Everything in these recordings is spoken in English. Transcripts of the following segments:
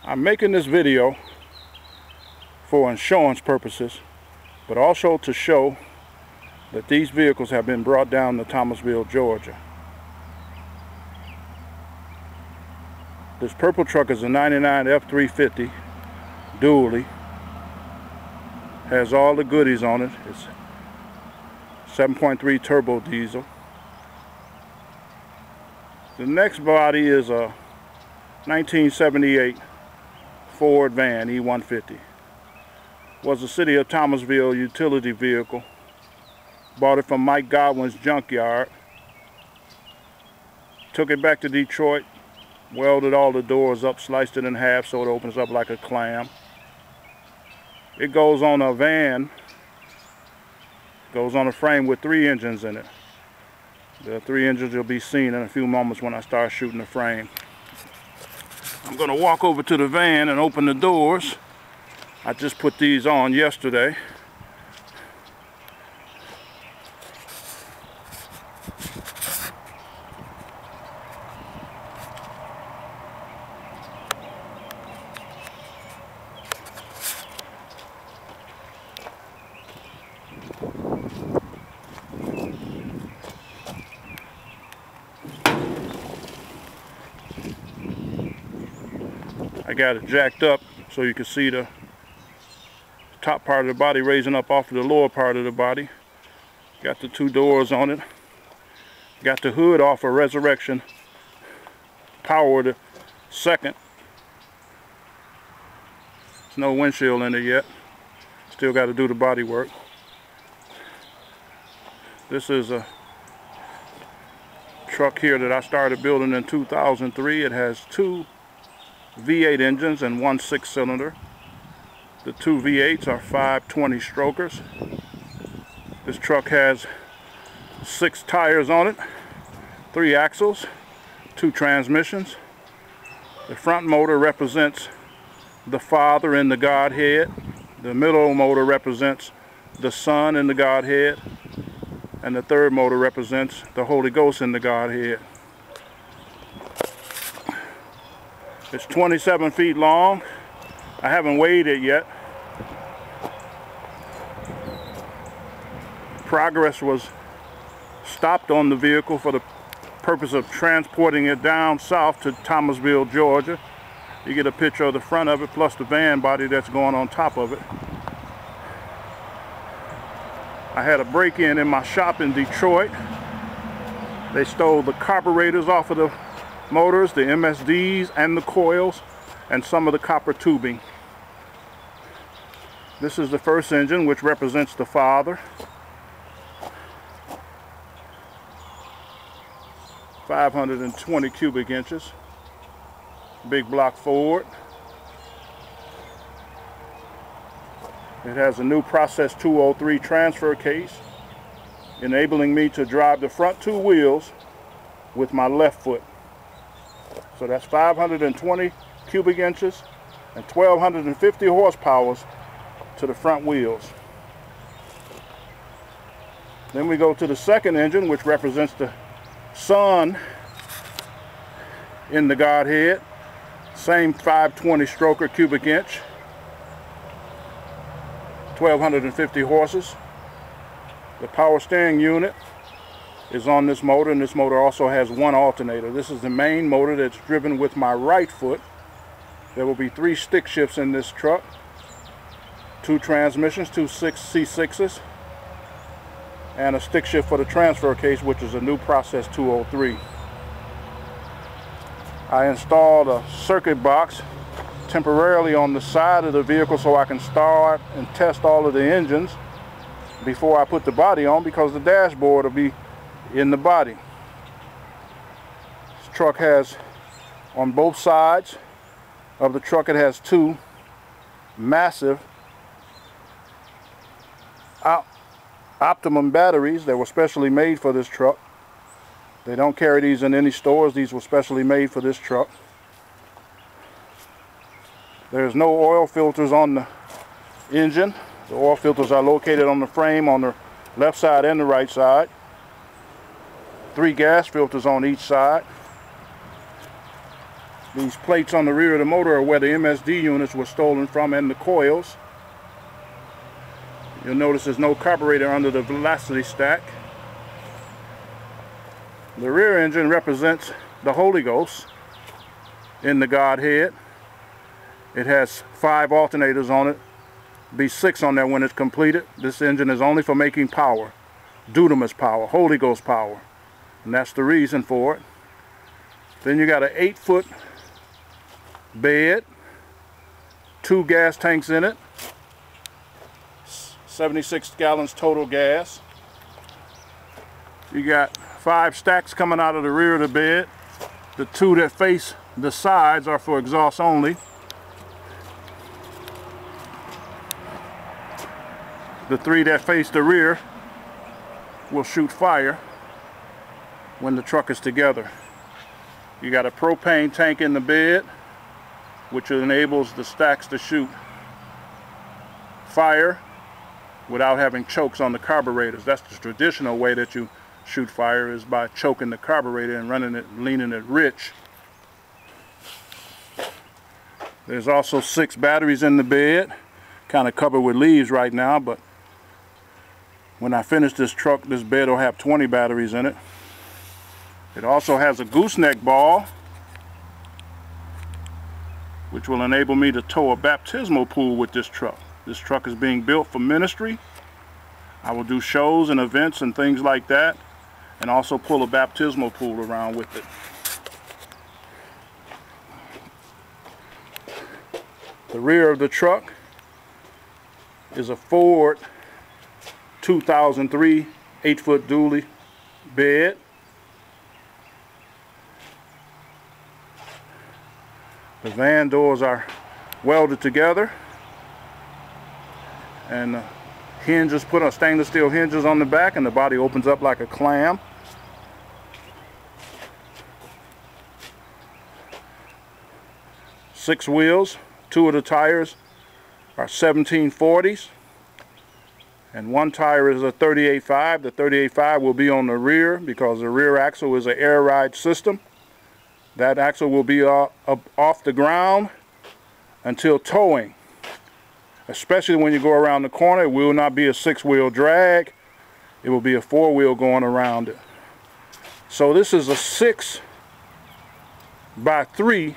I'm making this video for insurance purposes, but also to show that these vehicles have been brought down to Thomasville, Georgia. This purple truck is a 99 F-350 dually. Has all the goodies on it. It's 7.3 turbo diesel. The next body is a 1978 Ford van E150. Was a City of Thomasville utility vehicle. Bought it from Mike Godwin's junkyard. Took it back to Detroit. Welded all the doors up, sliced it in half so it opens up like a clam. It goes on a van. Goes on a frame with 3 engines in it. The 3 engines will be seen in a few moments when I start shooting the frame. I'm going to walk over to the van and open the doors. I just put these on yesterday. I got it jacked up so you can see the top part of the body raising up off of the lower part of the body. Got the 2 doors on it. Got the hood off of Resurrection Power the second. There's no windshield in it yet. Still got to do the body work. This is a truck here that I started building in 2003. It has 2 V8 engines and 1 6-cylinder. The 2 V8s are 520 strokers. This truck has 6 tires on it, 3 axles, 2 transmissions. The front motor represents the Father in the Godhead. The middle motor represents the Son in the Godhead. And the third motor represents the Holy Ghost in the Godhead. It's 27 feet long. I haven't weighed it yet. Progress was stopped on the vehicle for the purpose of transporting it down south to Thomasville, Georgia. You get a picture of the front of it plus the van body that's going on top of it. I had a break-in in my shop in Detroit. They stole the carburetors off of the motors, the MSDs and the coils, and some of the copper tubing. This is the first engine, which represents the Father. 520 cubic inches. Big block Ford. It has a new Process 203 transfer case, enabling me to drive the front 2 wheels with my left foot. So that's 520 cubic inches and 1,250 horsepower to the front wheels. Then we go to the second engine, which represents the Son in the Godhead. Same 520 stroker cubic inch, 1,250 horses. The power steering unit is on this motor, and this motor also has 1 alternator. This is the main motor that's driven with my right foot. There will be 3 stick shifts in this truck, 2 transmissions, 2 C6s, and a stick shift for the transfer case, which is a new Process 203. I installed a circuit box temporarily on the side of the vehicle so I can start and test all of the engines before I put the body on, because the dashboard will be in the body. This truck has, on both sides of the truck, it has 2 massive Optimum batteries that were specially made for this truck. They don't carry these in any stores. These were specially made for this truck. There's no oil filters on the engine. The oil filters are located on the frame on the left side and the right side. 3 gas filters on each side. These plates on the rear of the motor are where the MSD units were stolen from, and the coils. You'll notice there's no carburetor under the velocity stack. The rear engine represents the Holy Ghost in the Godhead. It has 5 alternators on it. Be 6 on there when it's completed. This engine is only for making power, dunamis power, Holy Ghost power, and that's the reason for it. Then you got an 8-foot bed, 2 gas tanks in it, 76 gallons total gas. You got 5 stacks coming out of the rear of the bed. The 2 that face the sides are for exhaust only. The 3 that face the rear will shoot fire when the truck is together. You got a propane tank in the bed, which enables the stacks to shoot fire without having chokes on the carburetors. That's the traditional way that you shoot fire, is by choking the carburetor and running it, leaning it rich. There's also 6 batteries in the bed, kind of covered with leaves right now, but when I finish this truck, this bed will have 20 batteries in it. It also has a gooseneck ball, which will enable me to tow a baptismal pool with this truck. This truck is being built for ministry. I will do shows and events and things like that, and also pull a baptismal pool around with it. The rear of the truck is a Ford 2003 8-foot dually bed. The van doors are welded together, and hinges put on, stainless steel hinges on the back, and the body opens up like a clam. Six wheels. 2 of the tires are 1740s, and 1 tire is a 38.5. The 38.5 will be on the rear because the rear axle is an air ride system. That axle will be off the ground until towing. Especially when you go around the corner, it will not be a 6-wheel drag. It will be a 4-wheel going around it. So this is a 6 by 3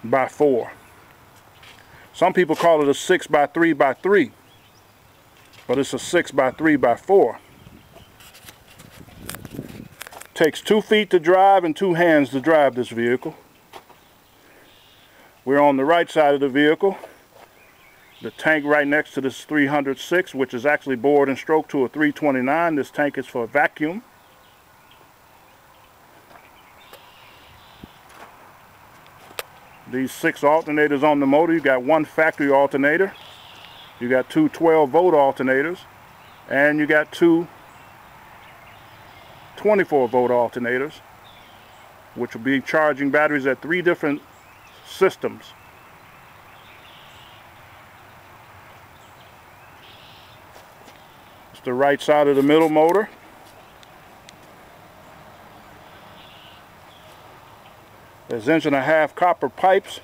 by 4. Some people call it a 6 by 3 by 3, but it's a 6 by 3 by 4. Takes 2 feet to drive and 2 hands to drive this vehicle. We're on the right side of the vehicle. The tank right next to this 306, which is actually bored and stroked to a 329. This tank is for vacuum. These 6 alternators on the motor. You got 1 factory alternator. You got 2 12-volt alternators. And you got 2 24-volt alternators, which will be charging batteries at 3 different systems. It's the right side of the middle motor. There's 1.5-inch copper pipes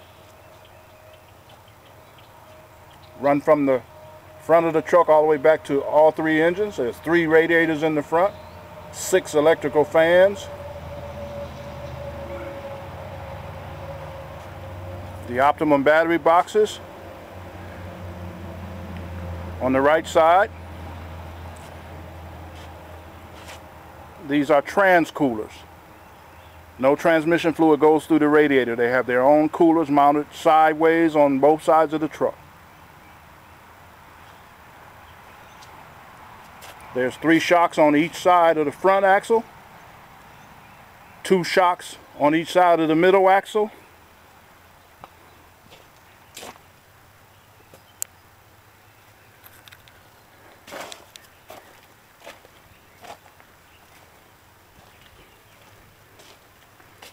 run from the front of the truck all the way back to all 3 engines. There's 3 radiators in the front, 6 electrical fans. The Optimum battery boxes on the right side. These are trans coolers. No transmission fluid goes through the radiator. They have their own coolers mounted sideways on both sides of the truck. There's 3 shocks on each side of the front axle, 2 shocks on each side of the middle axle,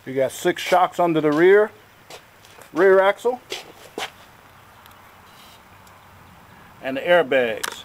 you got 6 shocks under the rear axle, and the airbags.